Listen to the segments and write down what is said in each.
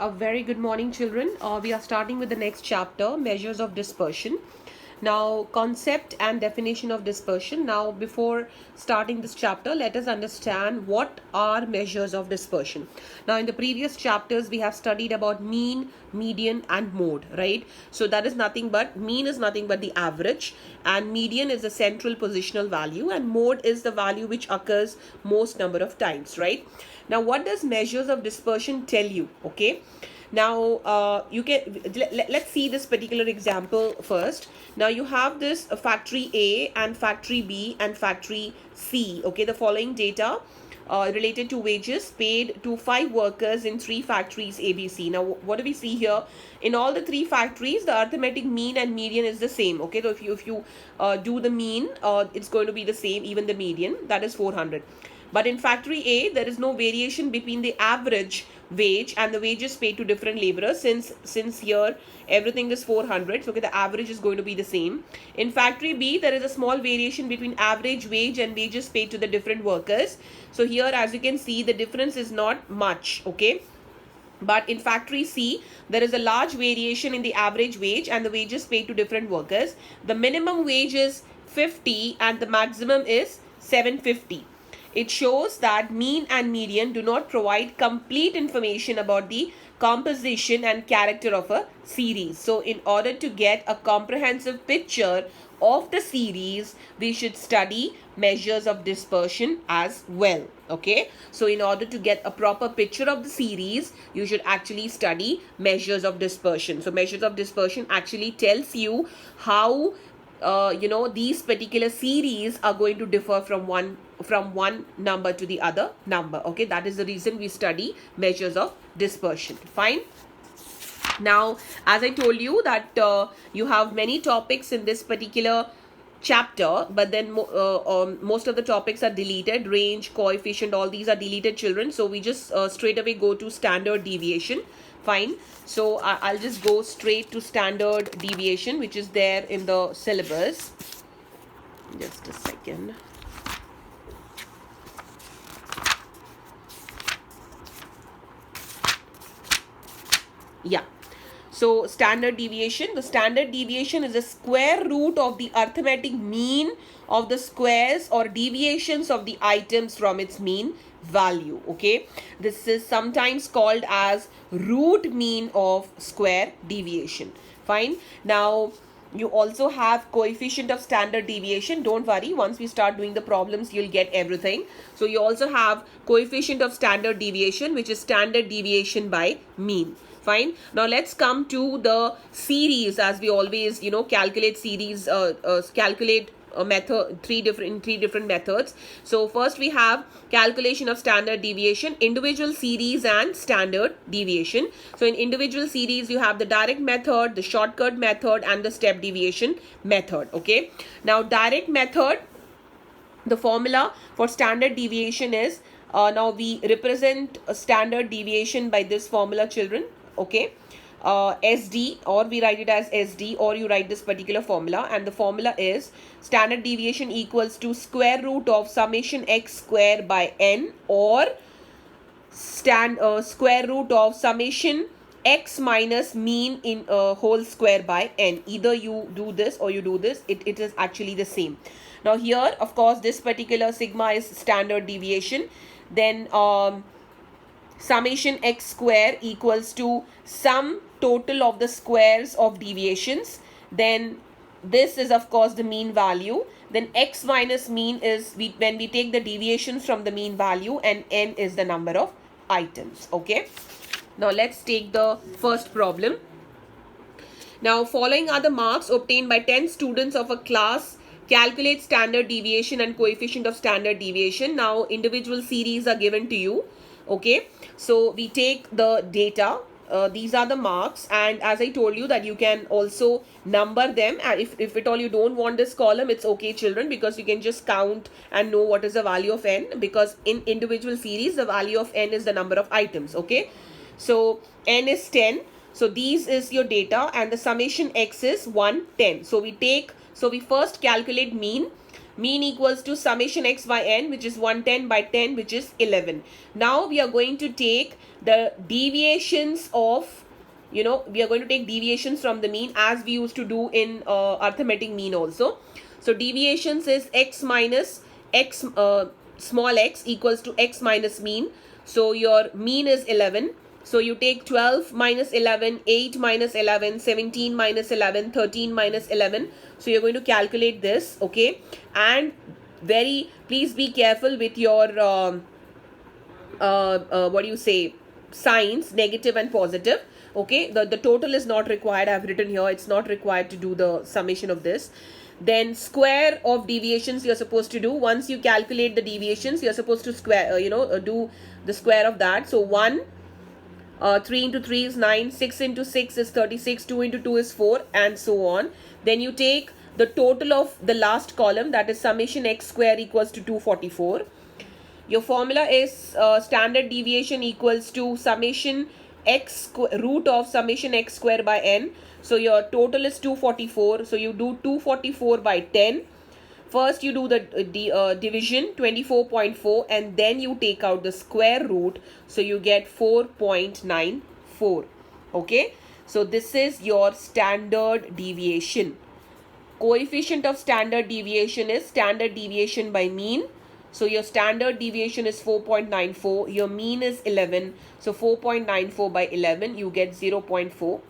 A very good morning, children. We are starting with the next chapter, measures of dispersion. Now, concept and definition of dispersion. Now, before starting this chapter, let us understand what are measures of dispersion. Now, in the previous chapters, we have studied about mean, median, and mode, right? So, that is nothing but, mean is nothing but the average, and median is the central positional value, and mode is the value which occurs most number of times, right? Now, what does measures of dispersion tell you? Okay. Now, let's see this particular example first. Now, you have this factory A and factory B and factory C. Okay, the following data related to wages paid to 5 workers in 3 factories ABC. Now, what do we see here? In all the 3 factories, the arithmetic mean and median is the same. Okay, so if you do the mean, it's going to be the same, even the median, that is 400. But in factory A, there is no variation between the average wage and the wages paid to different laborers, since here everything is 400. So okay, the average is going to be the same. In factory B, there is a small variation between average wage and wages paid to the different workers. So here, as you can see, the difference is not much. Okay. But in factory C, there is a large variation in the average wage and the wages paid to different workers. The minimum wage is 50 and the maximum is 750. It shows that mean and median do not provide complete information about the composition and character of a series. So in order to get a comprehensive picture of the series, we should study measures of dispersion as well. Okay, so in order to get a proper picture of the series, you should actually study measures of dispersion. So measures of dispersion actually tells you how these particular series are going to differ from one number to the other number. Okay, that is the reason we study measures of dispersion. Fine. Now, as I told you that you have many topics in this particular chapter, but then most of the topics are deleted. Range, coefficient, all these are deleted, children. So we just straight away go to standard deviation. Fine. So I'll just go straight to standard deviation, which is there in the syllabus. Just a second. Yeah. So standard deviation, the standard deviation is the square root of the arithmetic mean of the squares or deviations of the items from its mean value. Okay, this is sometimes called as root mean of square deviation. Fine. Now, you also have coefficient of standard deviation. Don't worry, once we start doing the problems, you'll get everything. So you also have coefficient of standard deviation, which is standard deviation by mean. Fine. Now let's come to the series, as we always calculate series, calculate a method, three different methods. So first we have calculation of standard deviation, individual series, and standard deviation. So in individual series, you have the direct method, the shortcut method, and the step deviation method. Okay. Now direct method, the formula for standard deviation is, now we represent a standard deviation by this formula, children. Okay, SD, or we write it as SD, or you write this particular formula, and the formula is standard deviation equals to square root of summation x square by n, or square root of summation x minus mean in whole square by n. Either you do this or you do this, it is actually the same. Now here, of course, this particular sigma is standard deviation. Then summation x square equals to sum total of the squares of deviations. Then this is, of course, the mean value. Then x minus mean is when we take the deviations from the mean value, and n is the number of items. Okay. Now let's take the first problem. Now, following are the marks obtained by 10 students of a class. Calculate standard deviation and coefficient of standard deviation. Now individual series are given to you. Okay, so we take the data, these are the marks, and as I told you that you can also number them, and if at all you don't want this column, it's okay, children, because you can just count and know what is the value of n, because in individual series the value of n is the number of items. Okay, so n is 10, so these is your data, and the summation x is 110. So we first calculate mean, Mean equals to summation x by n, which is 110 by 10, which is 11. Now we are going to take the deviations of, we are going to take deviations from the mean as we used to do in arithmetic mean also. So deviations is x minus x, small x equals to x minus mean. So your mean is 11. So you take 12 minus 11, 8 minus 11, 17 minus 11, 13 minus 11. So you're going to calculate this, okay? And please be careful with your, signs, negative and positive. Okay, the total is not required. I've written here, it's not required to do the summation of this. Then square of deviations you're supposed to do. Once you calculate the deviations, you're supposed to square, do the square of that. So 3 into 3 is 9, 6 into 6 is 36, 2 into 2 is 4, and so on. Then you take the total of the last column, that is summation x square equals to 244. Your formula is standard deviation equals to summation root of summation x square by n. So your total is 244. So you do 244 by 10. First you do the division 24.4 and then you take out the square root. So you get 4.94. Okay. So this is your standard deviation. Coefficient of standard deviation is standard deviation by mean. So your standard deviation is 4.94. Your mean is 11. So 4.94 by 11, you get 0.45.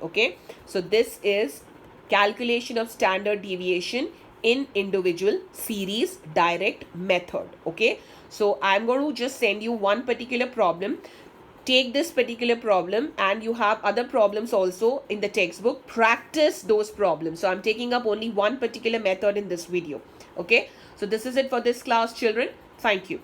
Okay. So this is calculation of standard deviation in individual series direct method. Okay. So I'm going to just send you one particular problem. Take this particular problem and you have other problems also in the textbook. Practice those problems. So I'm taking up only one particular method in this video. Okay. So this is it for this class, children. Thank you.